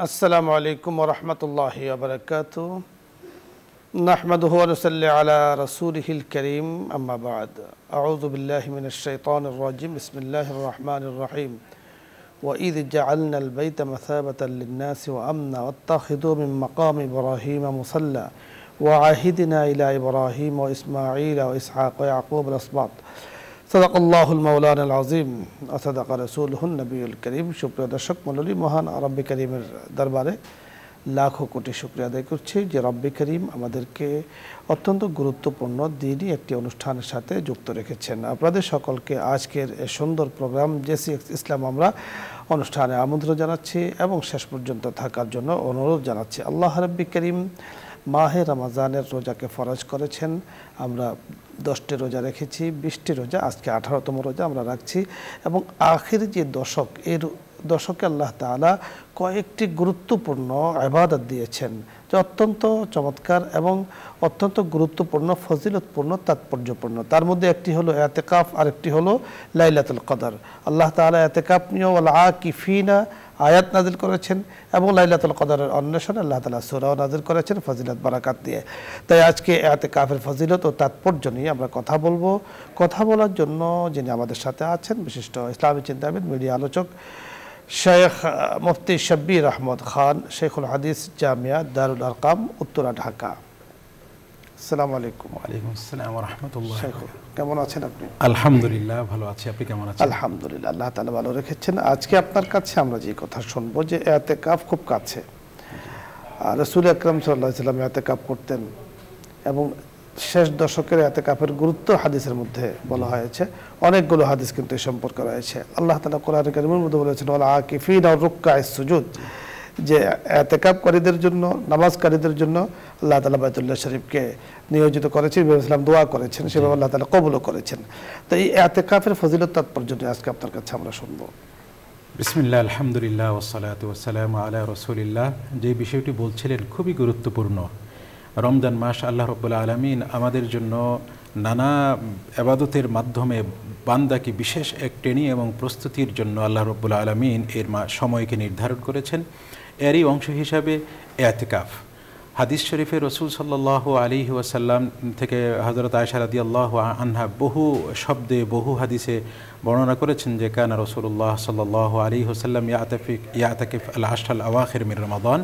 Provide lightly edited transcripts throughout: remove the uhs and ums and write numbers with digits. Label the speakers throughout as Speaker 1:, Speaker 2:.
Speaker 1: আসসালামু আলাইকুম ওয়া রাহমাতুল্লাহি ওয়া বারাকাতুহু নাহমাদুহু ওয়া নুসাল্লি আলা রাসূলিহিল কারীম আম্মা বা'দ আউযু বিল্লাহি মিনাশ শাইতানির রাজীম বিসমিল্লাহির রাহমানির রহিম ওয়া ইয জা'আলনাল বাইতা মাসাবাতাল লিন-নাসি ওয়া আমনা ওয়াত্তাখিযু মিন মাকামি ইব্রাহিমা মুসাল্লা ওয়া আহিদনা ইলা ইব্রাহিম ওয়া ইসমাঈল ওয়া ইসহাক ওয়া ইয়াকুব আল-আসবাত সাদাকাল্লাহুল মাওলানাল আযীম ওয়া সাদাকা রাসূলুহুন নবিয়ুল কারীম। সুপ্রিয় দর্শক মণ্ডলী, মহান রব্বে কারীমের দরবারে লাখো কোটি শুকরিয়া আদায় করছি যে রব্বে কারীম আমাদেরকে অত্যন্ত গুরুত্বপূর্ণ দিনই একটি অনুষ্ঠানের সাথে যুক্ত রেখেছেন। আপনাদের সকলকে আজকের এই সুন্দর প্রোগ্রাম জেসিএক্স ইসলাম আমরা অনুষ্ঠানে আমন্ত্রণ জানাচ্ছি এবং শেষ পর্যন্ত থাকার জন্য অনুরোধ জানাচ্ছি। আল্লাহ রব্বে কারীম মাহে রমজানের রোজাকে ফরজ করেছেন। আমরা 10টি রোজা রেখেছি, 20টি রোজা, আজকে 18তম রোজা আমরা রাখছি এবং আখির যে দশক, এর দশকে আল্লাহ তাআলা কয়েকটি গুরুত্বপূর্ণ ইবাদত দিয়েছেন যা অত্যন্ত চমৎকার এবং অত্যন্ত গুরুত্বপূর্ণ, ফজিলতপূর্ণ, তাৎপর্যপূর্ণ। তার মধ্যে একটি হলো ইতিকাফ, আরেকটি হলো লাইলাতুল কদর। আল্লাহ তাআলা ইতিকাফ নিয়ে ওয়াল আকিফিনা আয়াত নাজিল করেছেন এবং লাইলাতুল কদরের অন্বেষণে আল্লাহ তাআলা সূরাও নাজিল করেছেন ফজিলত বারাকাত দিয়ে। তাই আজকে ইতিকাফের ফজিলত ও তাৎপর্য নিয়ে আমরা কথা বলবো। কথা বলার জন্য যিনি আমাদের সাথে আছেন বিশিষ্ট ইসলামী চিন্তাবিদ, মিডিয়া আলোচক শেখ মুফতি শব্বির আহমদ খান, শেখুল হাদিস, জামিয়া দারুল আরকাম, উত্তরা, ঢাকা। আসসালামু আলাইকুম।
Speaker 2: ওয়ালাইকুম আসসালাম ওয়া রাহমাতুল্লাহ।
Speaker 1: শেখ কেমন আছেন আপনি?
Speaker 2: আলহামদুলিল্লাহ ভালো আছি, আপনি কেমন আছেন?
Speaker 1: আলহামদুলিল্লাহ, আল্লাহ তাআলা ভালো রেখেছেন। আজকে আপনার কাছে আমরা যে কথা শুনবো যে ইতিকাফ খুব কাছে। রাসূল আকরাম সাল্লাল্লাহু আলাইহি ওয়াসাল্লাম ইতিকাফ করতেন এবং শেষ দশকের ইতিকাফের গুরুত্ব হাদিসের মধ্যে বলা হয়েছে। অনেকগুলো হাদিস কিন্তু এই সম্পর্কে রয়েছে। আল্লাহ তাআলা কোরআনে কারীমের মধ্যে বলেছেন ওয়াল আকিফিনা রুক্কা'ইস সুজুদ, যে ইতিকাফকারীদের জন্য, নামাজকারীদের জন্য আল্লাহ তাআলা বাইতুল্লাহ শরীফকে নিয়োজিত করেছেন, ইসলাম দোয়া করেছেন, সেভাবে আল্লাহ তাআলা কবুলও করেছেন। তো এই ইতিকাফের ফজিলত তাৎপর্য আজকে আপনার কাছে আমরা শুনবো।
Speaker 2: বিসমিল্লাহ, আলহামদুলিল্লাহ, ওয়াসসালাতু ওয়াসসালামু আলা রাসূলিল্লাহ। যে বিষয়টি বলছিলেন খুবই গুরুত্বপূর্ণ। রমজান মাস আল্লাহ রাব্বুল আলামিন আমাদের জন্য নানা ইবাদতের মাধ্যমে বান্দাকে বিশেষ এক ট্রেনিং এবং প্রস্তুতির জন্য আল্লাহ রাব্বুল আলামিন এর সময়কে নির্ধারণ করেছেন। এরই অংশ হিসাবে ইতিকাফ। হাদিস শরীফে রাসূল সাল্লাল্লাহু আলাইহি ওয়াসাল্লাম থেকে হযরত আয়েশা রাদিয়াল্লাহু আনহা বহু শব্দে, বহু হাদিসে বর্ণনা করেছেন যে কানা রাসূলুল্লাহ সাল্লাল্লাহু আলাইহি ওয়াসাল্লাম ইয়াতাকিফ আল আশরাল আওয়াখির মিন রমাদান।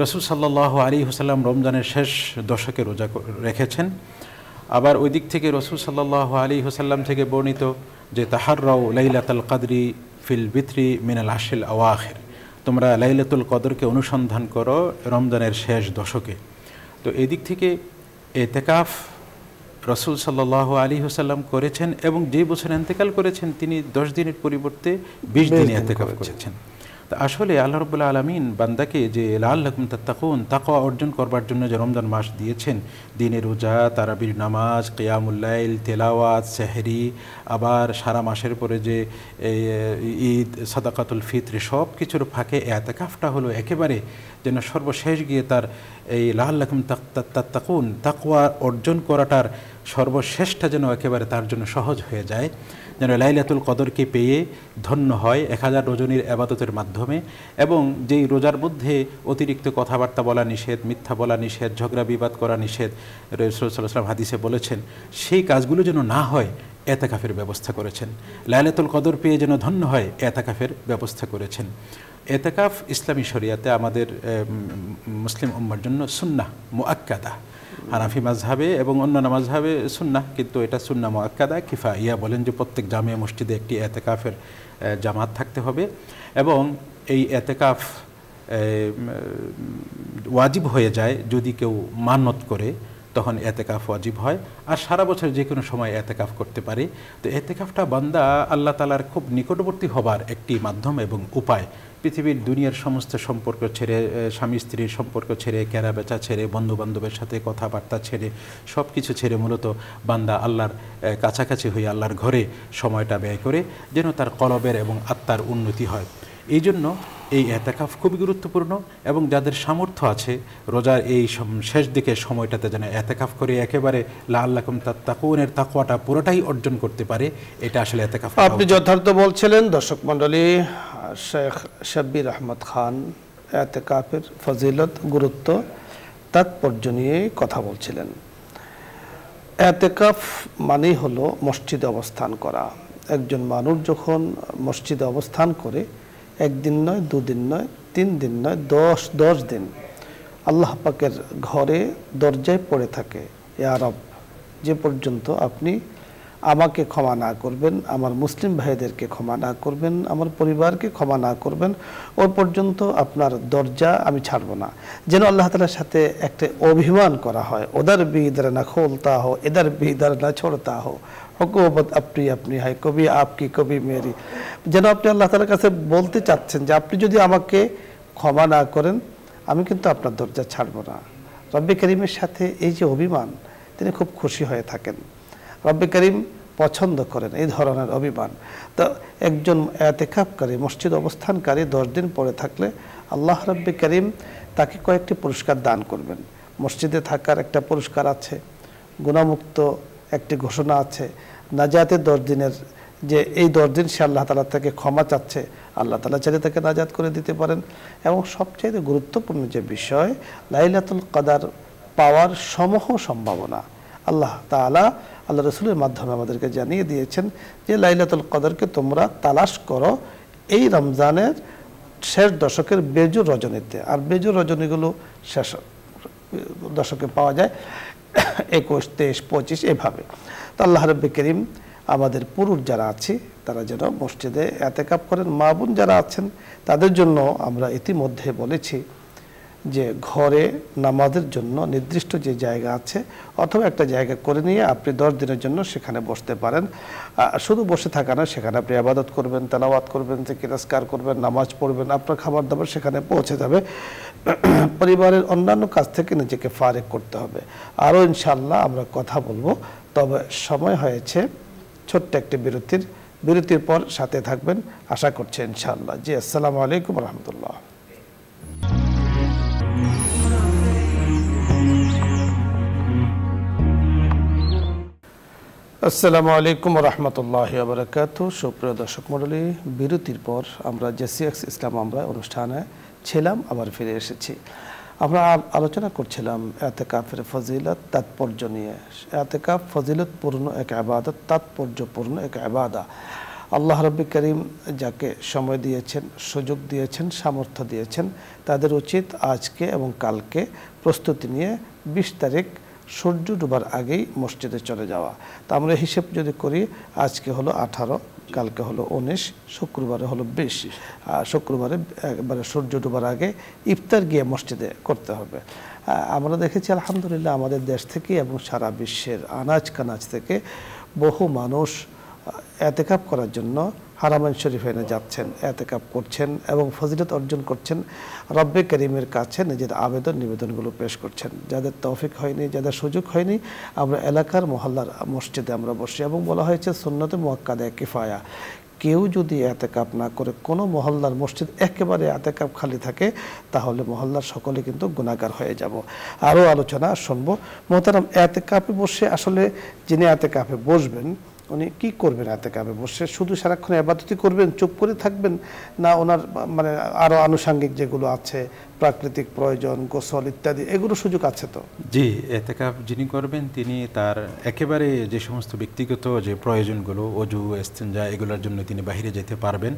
Speaker 2: রাসূল সাল্লাল্লাহু আলাইহি ওয়াসাল্লাম রমজানের শেষ দশকে রোজা রেখেছেন। আবার ওই দিক থেকে রাসূল সাল্লাল্লাহু আলাইহি ওয়াসাল্লাম থেকে বর্ণিত যে তাহাররাউ লাইলাতুল কদরি ফিল বিত্রি মিনাল আশরিল আওয়াখির, তোমরা লাইলাতুল কদরকে অনুসন্ধান করো রমজানের শেষ দশকে। তো এই দিক থেকে ইতিকাফ রাসূল সাল্লাল্লাহু আলাইহি ওয়াসাল্লাম করেছেন এবং যে বছর ইন্তেকাল করেছেন তিনি 10 দিনের পরিবর্তে 20 দিন ইতিকাফ করেছেন। তো আসলে আল্লাহ রাব্বুল আলামিন বান্দাকে যে লাআল্লাকুম তাত্তাকুন, তাকওয়া অর্জন করবার জন্য যে রমজান মাস দিয়েছেন, দিনের রোজা, তারাবির নামাজ, কিয়ামুল লাইল, তেলাওয়াত, সেহরি, আবার সারা মাসের পরে যে ঈদ, সাদাকাতুল ফিতর, সব কিছুর ফাঁকে ইতিকাফটা হলো একেবারে যেন সর্বশেষ গিয়ে তার এই লাআল্লাকুম তাত্তাকুন, তাকওয়া অর্জন করাটার সর্বশেষটা যেন একেবারে তার জন্য সহজ হয়ে যায়, যেন লাইলাতুল কদরকে পেয়ে ধন্য হয় 1000 রজনীর ইবাদতের মাধ্যমে। এবং যেই রোজার মধ্যে অতিরিক্ত কথাবার্তা বলা নিষেধ, মিথ্যা বলা নিষেধ, ঝগড়া বিবাদ করা নিষেধ, রাসূল সাল্লাল্লাহু আলাইহি ওয়াসাল্লাম হাদিসে বলেছেন, সেই কাজগুলো যেন না হয় ইতিকাফের ব্যবস্থা করেছেন। লাইলাতুল কদর পেয়ে যেন ধন্য হয় ইতিকাফের ব্যবস্থা করেছেন। ইতিকাফ ইসলামী শরিয়াতে আমাদের মুসলিম উম্মার জন্য সুন্নাহ মুআক্কাদা। হানাফি মাযহাবে এবং অন্যান্য মাযহাবে সুন্নাহ, কিন্তু এটা সুন্নাহ মুআক্কাদা কিফাইয়া বলেন যে প্রত্যেক জামিয়া মসজিদে একটি ইতিকাফের জামাত থাকতে হবে এবং এই ইতিকাফ ওয়াজিব হয়ে যায় যদি কেউ মানত করে, তখন ইতিকাফ ওয়াজিব হয়। আর সারা বছর যে কোনো সময় ইতিকাফ করতে পারে। তো ইতিকাফটা বান্দা আল্লাহ তাআলার খুব নিকটবর্তী হবার একটি মাধ্যম এবং উপায়। পৃথিবীর দুনিয়ার সমস্ত সম্পর্ক ছেড়ে, স্বামী স্ত্রীর সম্পর্ক ছেড়ে, কেনা বেচা ছেড়ে, বন্ধু বান্ধবের সাথে কথাবার্তা ছেড়ে, সব কিছু ছেড়ে মূলত বান্দা আল্লাহর কাছাকাছি হয়ে আল্লাহর ঘরে সময়টা ব্যয় করে যেন তার কলবের এবং আত্মার উন্নতি হয়। এই জন্য এই ইতিকাফ খুবই গুরুত্বপূর্ণ এবং যাদের সামর্থ্য আছে রোজার এই শেষ দিকের সময়টাতে যেন ইতিকাফ করে একেবারে লাআল্লাকুম তাত্তাকুনের তাকওয়াটা পুরোটাই অর্জন করতে পারে, এটা আসলে ইতিকাফ।
Speaker 1: আপনি যথার্থ বলছিলেন। দর্শক মণ্ডলী, শেখ শব্বির আহমদ খান এতেকাফের ফজিলত, গুরুত্ব, তাৎপর্য নিয়ে কথা বলছিলেন। এতেকাফ মানেই হলো মসজিদে অবস্থান করা। একজন মানুষ যখন মসজিদে অবস্থান করে, একদিন নয়, দুদিন নয়, 3 দিন নয়, 10 দিন আল্লাহ পাকের ঘরে দরজায় পড়ে থাকে, ইয়া রব, যে পর্যন্ত আপনি আমাকে ক্ষমা না করবেন, আমার মুসলিম ভাইদেরকে ক্ষমা না করবেন, আমার পরিবারকে ক্ষমা না করবেন, ওর পর্যন্ত আপনার দরজা আমি ছাড়ব না। যেন আল্লাহ তাআলার সাথে একটা অভিমান করা হয়, ওদার भी इधर ना खोलता हो, इधर भी इधर ना छोड़ता हो, হুকুমত আপনি আপনি হয়, কবি আপকি কবি মেরি। যেন আপনি আল্লাহ তাআলার কাছে বলতে চাচ্ছেন যে আপনি যদি আমাকে ক্ষমা না করেন, আমি কিন্তু আপনার দরজা ছাড়ব না। রব্বে করিমের সাথে এই যে অভিমান, তিনি খুব খুশি হয়ে থাকেন। রব্বে করিম পছন্দ করেন এই ধরনের অভিমান। তো একজন এতেকাফকারী, মসজিদ অবস্থানকারী 10 দিন পরে থাকলে আল্লাহ রব্বে করিম তাকে কয়েকটি পুরস্কার দান করবেন। মসজিদে থাকার একটা পুরস্কার আছে, গুনাহমুক্ত একটি ঘোষণা আছে, নাজাতের 10 দিনের, যে এই 10 দিন সে আল্লাহ তাআলা থেকে ক্ষমা চাচ্ছে, আল্লাহ তাআলা চাইলে তাকে নাজাত করে দিতে পারেন। এবং সবচেয়ে গুরুত্বপূর্ণ যে বিষয়, লাইলাতুল কদর পাওয়ার সমূহ সম্ভাবনা আল্লাহ তাআলা আল্লাহ রসুলের মাধ্যমে আমাদেরকে জানিয়ে দিয়েছেন যে লাইলাতুল কদরকে তোমরা তালাশ করো এই রমজানের শেষ দশকের বেজোর রজনীতে। আর বেজোর রজনীগুলো শেষ দশকে পাওয়া যায় 21, 23, 25 এভাবে। তো আল্লাহ রাব্বুল কারীম আমাদের পুরুষ যারা আছি তারা যেন মসজিদে এতেকাফ করেন। মা বোন যারা আছেন তাদের জন্য আমরা ইতিমধ্যে বলেছি যে ঘরে নামাজের জন্য নির্দিষ্ট যে জায়গা আছে অথবা একটা জায়গা করে নিয়ে আপনি 10 দিনের জন্য সেখানে বসতে পারেন। শুধু বসে থাকা না, সেখানে আপনি ইবাদত করবেন, তেলাওয়াত করবেন, জিকির আজকার করবেন, নামাজ পড়বেন, আপনার খাবার দাবার সেখানে পৌঁছে যাবে। পরিবারের অন্যান্য কাজ থেকে নিজেকে ফারেক করতে হবে। আরও ইনশাআল্লাহ আমরা কথা বলবো, তবে সময় হয়েছে ছোট্ট একটি বিরতির পর সাথে থাকবেন আশা করছি ইনশাআল্লাহ। জি, আসসালামু আলাইকুম রহমতুল্লাহ। আসসালামু আলাইকুম রহমতুল্লাহি ওয়া বারাকাতুহু। সুপ্রিয় দর্শক মণ্ডলী, বিরতির পর আমরা জেসিএক্স ইসলাম আমরা অনুষ্ঠানে ছিলাম, আবার ফিরে এসেছি। আমরা আলোচনা করছিলাম এতেকাফের ফজিলত, তাৎপর্য নিয়ে। এতেকাফ ফজিলতপূর্ণ এক ইবাদত, তাৎপর্যপূর্ণ এক ইবাদত। আল্লাহ রাব্বুল কারীম যাকে সময় দিয়েছেন, সুযোগ দিয়েছেন, সামর্থ্য দিয়েছেন, তাদের উচিত আজকে এবং কালকে প্রস্তুতি নিয়ে 20 তারিখ সূর্য ডুবার আগেই মসজিদে চলে যাওয়া। তা আমরা হিসেব যদি করি, আজকে হলো 18, কালকে হলো 19, শুক্রবারে হলো 20। শুক্রবারে একবারে সূর্য ডুবার আগে ইফতার গিয়ে মসজিদে করতে হবে। আমরা দেখেছি আলহামদুলিল্লাহ আমাদের দেশ থেকে এবং সারা বিশ্বের আনাজ কানাজ থেকে বহু মানুষ এতেকাফ করার জন্য হারামাইন শরীফে যাচ্ছেন, এতেকাফ করছেন এবং ফজিলত অর্জন করছেন। রব্বে করিমের কাছে নিজের আবেদন নিবেদনগুলো পেশ করছেন। যাদের তৌফিক হয়নি, যাদের সুযোগ হয়নি, আমরা এলাকার মহল্লার মসজিদে আমরা বসি এবং বলা হয়েছে সুন্নতে মুআক্কাদা কিফায়া। কেউ যদি এতেকাফ না করে, কোনো মহল্লার মসজিদ একেবারে এতেকাফ খালি থাকে, তাহলে মহল্লার সকলে কিন্তু গুনাহগার হয়ে যাব। আরও আলোচনা শুনবো। মোহতারাম, এতেকাফে বসে আসলে যিনি এতেকাফে বসবেন উনি কি করবেন? এতেকাফে বসে শুধু সারাক্ষণ ইবাদতই করবেন, চুপ করে থাকবেন, না ওনার মানে আরও আনুষঙ্গিক যেগুলো আছে, প্রাকৃতিক প্রয়োজন, গোসল ইত্যাদি, এগুলো সুযোগ আছে তো?
Speaker 2: জি, এতেকাফ যিনি করবেন তিনি তার একেবারে যে সমস্ত ব্যক্তিগত যে প্রয়োজনগুলো, ওযু, ইস্তিনজা, এগুলোর জন্য তিনি বাইরে যেতে পারবেন।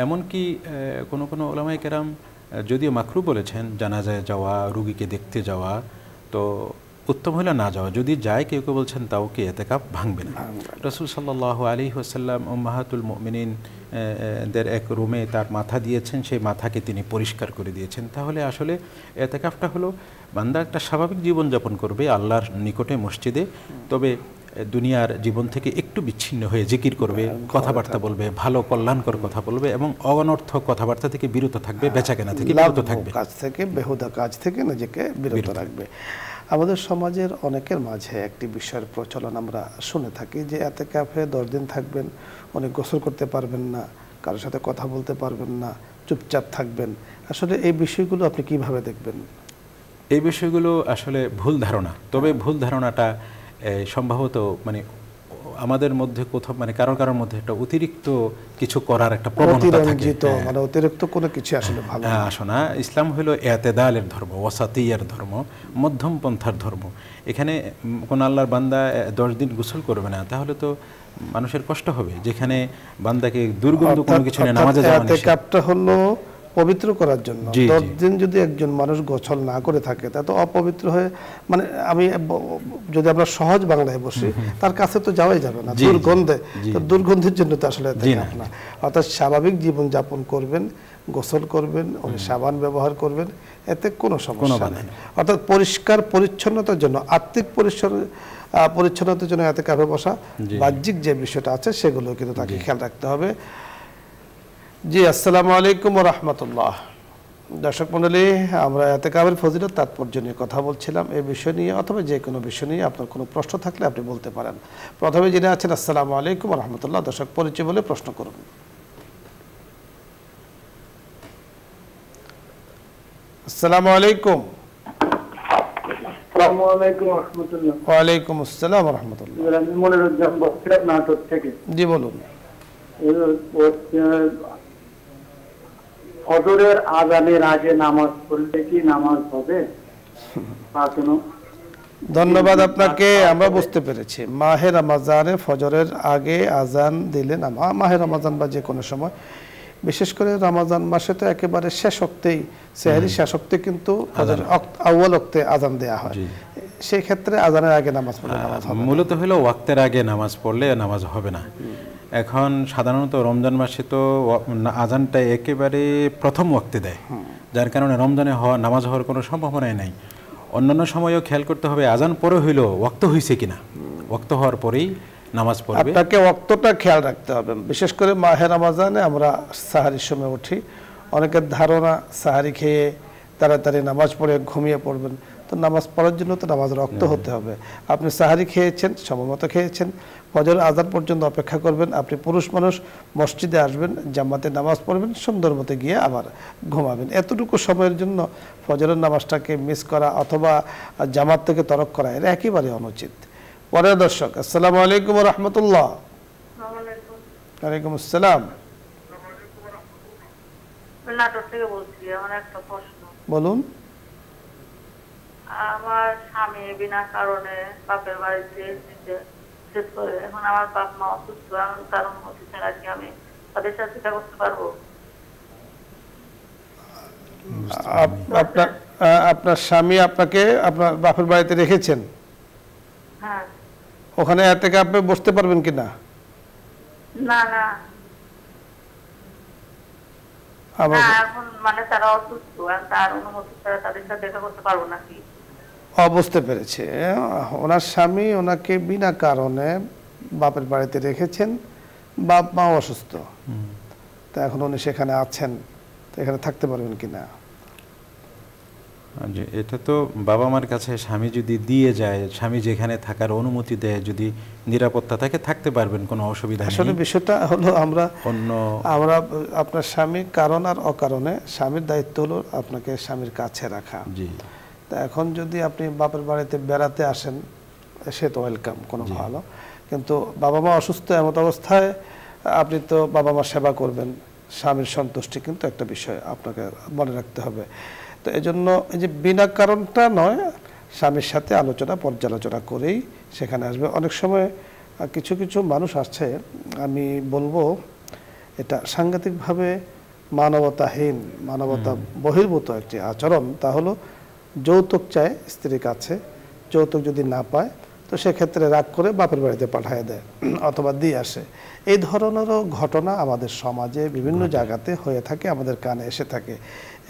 Speaker 2: এমনকি কোনো কোনো উলামায়ে কেরাম যদিও মাকরু বলেছেন জানাজায় যাওয়া, রুগীকে দেখতে যাওয়া, তো উত্তম হলে না যাওয়া। যদি যায়, কেউ কেউ বলছেন তাও কি এতেকাফ ভাঙবে না। রাসূল সাল্লাল্লাহু আলাইহি ওয়াসাল্লাম উম্মাহাতুল মুমিনিন দের এক রুমে তার মাথা দিয়েছেন, সেই মাথাকে তিনি পরিষ্কার করে দিয়েছেন। তাহলে আসলে এতেকাফটা হলো বান্দা একটা স্বাভাবিক জীবনযাপন করবে আল্লাহর নিকটে মসজিদে, তবে দুনিয়ার জীবন থেকে একটু বিচ্ছিন্ন হয়ে জিকির করবে, কথাবার্তা বলবে, ভালো কল্যাণকর কথা বলবে এবং অনর্থক কথাবার্তা থেকে বিরত থাকবে, বেচাকেনা থেকে বিরত থাকবে,
Speaker 1: কাজ থেকে, বেহুদা কাজ থেকে নিজেকে বিরত রাখবে। আমাদের সমাজের অনেকের মাঝে একটি বিষয়ের প্রচলন আমরা শুনে থাকি যে এতেকাফে 10 দিন থাকবেন, অনেক গোসল করতে পারবেন না, কারোর সাথে কথা বলতে পারবেন না, চুপচাপ থাকবেন। আসলে এই বিষয়গুলো আপনি কিভাবে দেখবেন?
Speaker 2: এই বিষয়গুলো আসলে ভুল ধারণা। তবে ভুল ধারণাটা সম্ভবত মানে আমাদের মধ্যে কোথাও মানে কারোর মধ্যে একটা অতিরিক্ত কিছু করার একটা প্রবণতা থাকে,
Speaker 1: মানে অতিরিক্ত কোনো কিছু আসলে ভালো না।
Speaker 2: আসলে ইসলাম হলো এতেদালের ধর্ম, ওয়াসাতিয়ার ধর্ম, মধ্যম পন্থার ধর্ম। এখানে কোন আল্লাহর বান্দা 10 দিন গোসল করবে না, তাহলে তো মানুষের কষ্ট হবে। যেখানে বান্দাকে দুর্গন্ধ কোনো কিছু নিয়ে নামাজে যাওয়া নিষেধ।
Speaker 1: ইতিকাফটা হলো পবিত্র করার জন্য। 10 দিন যদি একজন মানুষ গোসল না করে থাকে তা তো অপবিত্র হয়ে, মানে আমি যদি আমরা সহজ বাংলায় বসি, তার কাছে তো যাওয়াই যাবে না, দুর্গন্ধে। তো দুর্গন্ধের জন্য তো আসলে ইতিকাফ না। অর্থাৎ স্বাভাবিক জীবন যাপন করবেন, গোসল করবেন, সাবান ব্যবহার করবেন, এতে কোনো সমস্যা নেই। অর্থাৎ পরিষ্কার পরিচ্ছন্নতার জন্য, আত্মিক পরিচ্ছন্নতার জন্য ইতিকাফে বসা। বাহ্যিক যে বিষয়টা আছে সেগুলো কিন্তু তাকে খেয়াল রাখতে হবে। জি, আসসালামু আলাইকুম ওয়া রাহমাতুল্লাহ। দর্শক মণ্ডলী, আমরা ইতিকাফের ফজিলত তাৎপর্য নিয়ে কথা বলছিলাম। এই বিষয় নিয়ে অথবা যে কোনো বিষয় নিয়ে আপনার কোনো প্রশ্ন থাকলে আপনি বলতে পারেন। প্রথমে যিনি আছেন, আসসালামু আলাইকুম ওয়া রাহমাতুল্লাহ। দর্শক পরিচয় বলে প্রশ্ন করুন। আসসালামু আলাইকুম।
Speaker 3: আসসালামু আলাইকুম ওয়া রাহমাতুল্লাহ।
Speaker 1: ওয়া আলাইকুম আসসালাম ওয়া রাহমাতুল্লাহ।
Speaker 3: আমি মনিরুজ্জামান বলছিলাম নাটোর থেকে।
Speaker 1: জি বলুন।
Speaker 3: ফজরের আযানের আগে নামাজ পড়লে কি নামাজ হবে?
Speaker 1: ধন্যবাদ আপনাকে, আমরা বুঝতে পেরেছি। মাহে রমজানে ফজরের আগে আজান দিলে মাহে রমজান বা যে কোনো সময়, বিশেষ করে রমজান মাসে তো একেবারে শেষ ওক্তেই, সেহরি শেষ ওক্তে কিন্তু আউয়াল ওক্তে আজান দেয়া হয়। সেই ক্ষেত্রে আজানের আগে নামাজ পড়লে নামাজ হবে।
Speaker 2: মূলত হলো ওয়াক্তের আগে নামাজ পড়লে নামাজ হবে না। এখন সাধারণত রমজান মাসে তো আজানটা একেবারে প্রথম ওয়াক্তে দেয়, যার কারণে রমজানে নামাজ হওয়ার কোনো সম্ভাবনাই নাই। অন্যান্য সময়ও খেয়াল করতে হবে আজান পরে হইলো ওয়াক্ত হয়েছে কিনা, ওয়াক্ত হওয়ার পরেই নামাজ পড়বে।
Speaker 1: আপনাকে ওয়াক্তটা খেয়াল রাখতে হবে। বিশেষ করে মাহে রমজানে আমরা সাহারির সময় উঠি, অনেকের ধারণা সাহারি খেয়ে তাড়াতাড়ি নামাজ পড়ে ঘুমিয়ে পড়বেন। তো নামাজ পড়ার জন্য তো নামাজ রক্ত হতে হবে। আপনি সাহারি খেয়েছেন, সময়মতো খেয়েছেন, ফজর আজান পর্যন্ত অপেক্ষা করবেন। আপনি পুরুষ মানুষ, মসজিদে আসবেন, জামাতে নামাজ পড়বেন, সুন্দর মতো গিয়ে আবার ঘুমাবেন। এতটুকু সময়ের জন্য ফজরের নামাজটাকে মিস করা অথবা জামাত থেকে তরক করা, এটা একেবারে অনুচিত। পরের দর্শক, আসসালামু আলাইকুম ওয়া রাহমাতুল্লাহ। ওয়ালাইকুম আসসালাম।
Speaker 4: নাটোর থেকে বলছি। আমার একটা প্রশ্ন।
Speaker 1: বলুন।
Speaker 4: আমার স্বামী বিনা কারণে বাপের বাড়িতে শেষ করে, এখন আমার বাপ মা অসুস্থ, এখন তার অনুমতি ছাড়া কি আমি তাদের সাথে দেখা করতে পারবো?
Speaker 1: আপনার স্বামী আপনাকে আপনার বাপের বাড়িতে রেখেছেন?
Speaker 4: হ্যাঁ।
Speaker 1: ওখানে থেকে আপনি বসতে পারবেন কিনা?
Speaker 4: না না, এখন মানে তারা অসুস্থ, তার অনুমতি ছাড়া তাদের সাথে দেখা করতে পারবো নাকি?
Speaker 1: বুঝতে পেরেছি। ওনার স্বামী ওনাকে বিনা কারণে বাপের বাড়িতে রেখেছেন, বাপ মা অসুস্থ, তা এখন উনি সেখানে আছেন, তো এখানে থাকতে পারবেন কিনা?
Speaker 2: এটা তো বাবা মার কাছে স্বামী যদি দিয়ে যায়, স্বামী যেখানে থাকার অনুমতি দেয়, যদি নিরাপত্তা থাকে থাকতে পারবেন, কোনো অসুবিধা নেই।
Speaker 1: আসলে বিষয়টা হলো আমরা আপনার স্বামী কারণ আর অকারণে, স্বামীর দায়িত্ব হলো আপনাকে স্বামীর কাছে রাখা।
Speaker 2: জি।
Speaker 1: তা এখন যদি আপনি বাপের বাড়িতে বেড়াতে আসেন, সে তো ওয়েলকাম, কোনো ভালো। কিন্তু বাবা মা অসুস্থ, এমত অবস্থায় আপনি তো বাবা মা সেবা করবেন, স্বামীর সন্তুষ্টি কিন্তু একটা বিষয় আপনাকে মনে রাখতে হবে। তো এই জন্য এই যে বিনা কারণটা নয়, স্বামীর সাথে পর্যালোচনা করেই সেখানে আসবে। অনেক সময় কিছু কিছু মানুষ আছে, আমি বলবো এটা সাংঘাতিকভাবে মানবতাহীন, মানবতা বহির্ভূত একটি আচরণ। তা হলো যৌতুক চায় স্ত্রীর কাছে, যৌতুক যদি না পায় তো সেক্ষেত্রে রাগ করে বাপের বাড়িতে পাঠিয়ে দেয় অথবা দিয়ে আসে। এই ধরনেরও ঘটনা আমাদের সমাজে বিভিন্ন জায়গাতে হয়ে থাকে, আমাদের কানে এসে থাকে।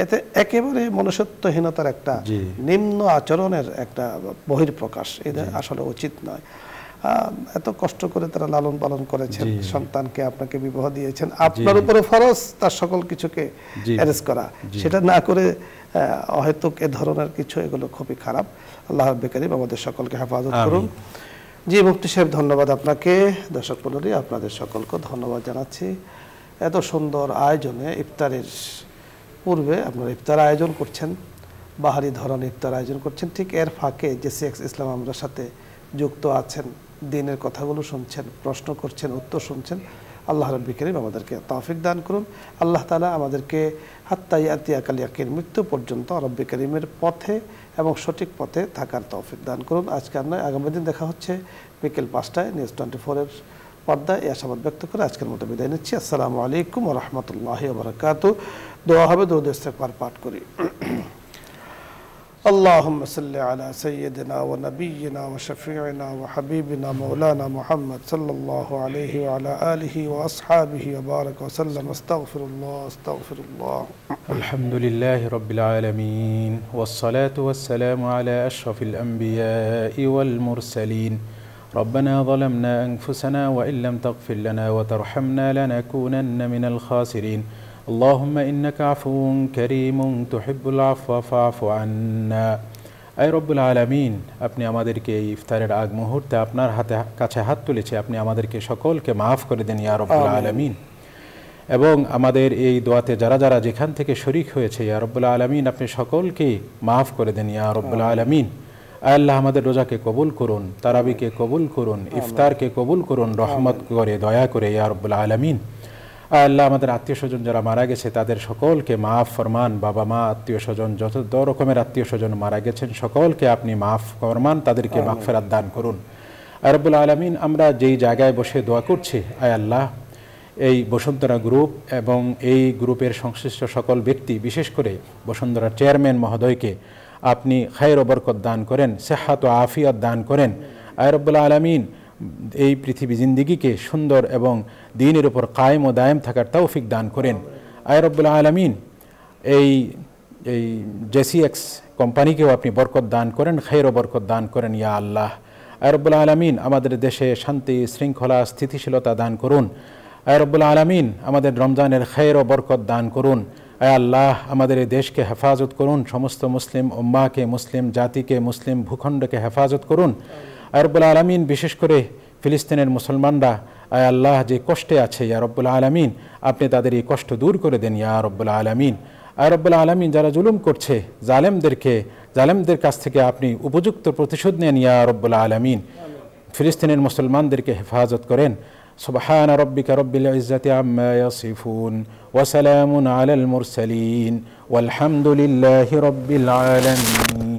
Speaker 1: এতে একেবারে মনুষ্যত্বহীনতার একটা নিম্ন আচরণের একটা বহির্প্রকাশ। এটা আসলে উচিত নয়। এত কষ্ট করে তারা লালন পালন করেছেন, সন্তানকে আপনাকে বিবাহ দিয়েছেন, আপনার উপরে ফরজ তার সকল কিছুকে অ্যারেঞ্জ করা, সেটা না করে অহেতুক এ ধরনের কিছু, এগুলো খুবই খারাপ। আল্লাহ রাব্বুল কারীম আমাদের সকলকে হেফাজত করুন। জি মুফতি সাহেব, ধন্যবাদ আপনাকে। দর্শক মণ্ডলী, আপনাদের সকলকে ধন্যবাদ জানাচ্ছি। এত সুন্দর আয়োজনে, ইফতারের পূর্বে আপনারা ইফতার আয়োজন করছেন, বাহারি ধরনের ইফতার আয়োজন করছেন, ঠিক এর ফাঁকে যে সিএক্স ইসলাম আমরা সাথে যুক্ত আছেন, দ্বীনের কথাগুলো শুনছেন, প্রশ্ন করছেন, উত্তর শুনছেন। আল্লাহ রাব্বুল কারীম আমাদেরকে তৌফিক দান করুন। আল্লাহ তাআলা আমাদেরকে হাত্তা ইয়াতিয়াকাল ইয়াকিন, মৃত্যু পর্যন্ত রাব্বুল কারীমের পথে এবং সঠিক পথে থাকার তৌফিক দান করুন। আজকে আর নয়, আগামী দিন দেখা হচ্ছে বিকেল 5টায় নিউজ 24-এর পর্দায়। এই আশাবাদ ব্যক্ত করে আজকের মতো বিদায় নিচ্ছি। আসসালামু আলাইকুম ওয়া রাহমাতুল্লাহি ওয়া বারাকাতুহু। দোয়া হবে, দরুদ ইস্তেগফার পাঠ করি। اللهم صل على سيدنا ونبينا وشفيعنا وحبيبنا مولانا محمد صلى الله عليه وعلى آله وأصحابه وبارك وسلم. استغفر الله استغفر الله.
Speaker 2: الحمد لله رب العالمين والصلاة والسلام على أشرف الأنبياء والمرسلين. ربنا ظلمنا أنفسنا وإن لم تغفر لنا وترحمنا لنكونن من الخاسرين. اللهم إنك عفو كريم تحب العفو فاعف عنا. আয় রব্বুল আলামিন, আপনি আমাদেরকে এই ইফতারের আগ মুহূর্তে আপনার কাছে হাত তুলেছে, আপনি আমাদেরকে সকলকে মাফ করে দেন ইয়া রব্বুল আলামিন। এবং আমাদের এই দোয়াতে যারা যারা যেখান থেকে শরীক হয়েছে ইয়া রব্বুল আলামিন, আপনি সকলকে মাফ করে দেন ইয়া রব্বুল আলামিন। আল্লাহ আমাদের রোজাকে কবুল করুন, তারাবিকে কবুল করুন, ইফতারকে কবুল করুন রহমত করে, দয়া করে ইয়া রব্বুল আলামিন। আল্লাহ আমাদের আত্মীয় স্বজন যারা মারা গেছে তাদের সকলকে মাফ ফরমান। বাবা মা, আত্মীয় স্বজন, যত রকমের আত্মীয় স্বজন মারা গেছেন সকলকে আপনি মাফ ফরমান, তাদেরকে মাগফিরাত দান করুন আয় রব্বুল আলামিন। আমরা যেই জায়গায় বসে দোয়া করছি আয় আল্লাহ, এই বসুন্ধরা গ্রুপ এবং এই গ্রুপের সংশ্লিষ্ট সকল ব্যক্তি, বিশেষ করে বসুন্ধরা চেয়ারম্যান মহোদয়কে আপনি খায়র ও বরকত দান করেন, সেহাত ও আফিয়াত দান করেন আয় রব্বুল আলামিন। এই পৃথিবী জিন্দিগিকে সুন্দর এবং দ্বীনের উপর কায়েম ও দায়েম থাকার তৌফিক দান করেন আয় রব্বুল আলামিন। এই জেসিএক্স কোম্পানিকেও আপনি বরকত দান করেন, খায়র ও বরকত দান করেন ইয়া আল্লাহ। আয় রব্বুল আলামিন, আমাদের দেশে শান্তি শৃঙ্খলা স্থিতিশীলতা দান করুন আয় রব্বুল আলামিন। আমাদের রমজানের খায়র ও বরকত দান করুন আয় আল্লাহ। আমাদের এই দেশকে হেফাজত করুন, সমস্ত মুসলিম উম্মাহকে, মুসলিম জাতিকে, মুসলিম ভূখণ্ডকে হেফাজত করুন আয় রব্বুল আলামিন। বিশেষ করে ফিলিস্তিনের মুসলমানরা আয় আল্লাহ যে কষ্টে আছে ইয়া রব্বুল আলামিন, আপনি তাদের এই কষ্ট দূর করে দেন ইয়া রব্বুল আলামিন। আয় রব্বুল আলামিন, যারা জুলুম করছে জালেমদের কাছ থেকে আপনি উপযুক্ত প্রতিশোধ নেন ইয়া রব্বুল আলামিন। ফিলিস্তিনের মুসলমানদেরকে হেফাজত করেন। সুবহান রাব্বিকা রব্বিল ইজ্জাতি আম্মা ইয়াসিফুন ওয়া সালামুন আলাল মুরসালিন ওয়ালহামদুলিল্লাহি রাব্বিল আলামিন।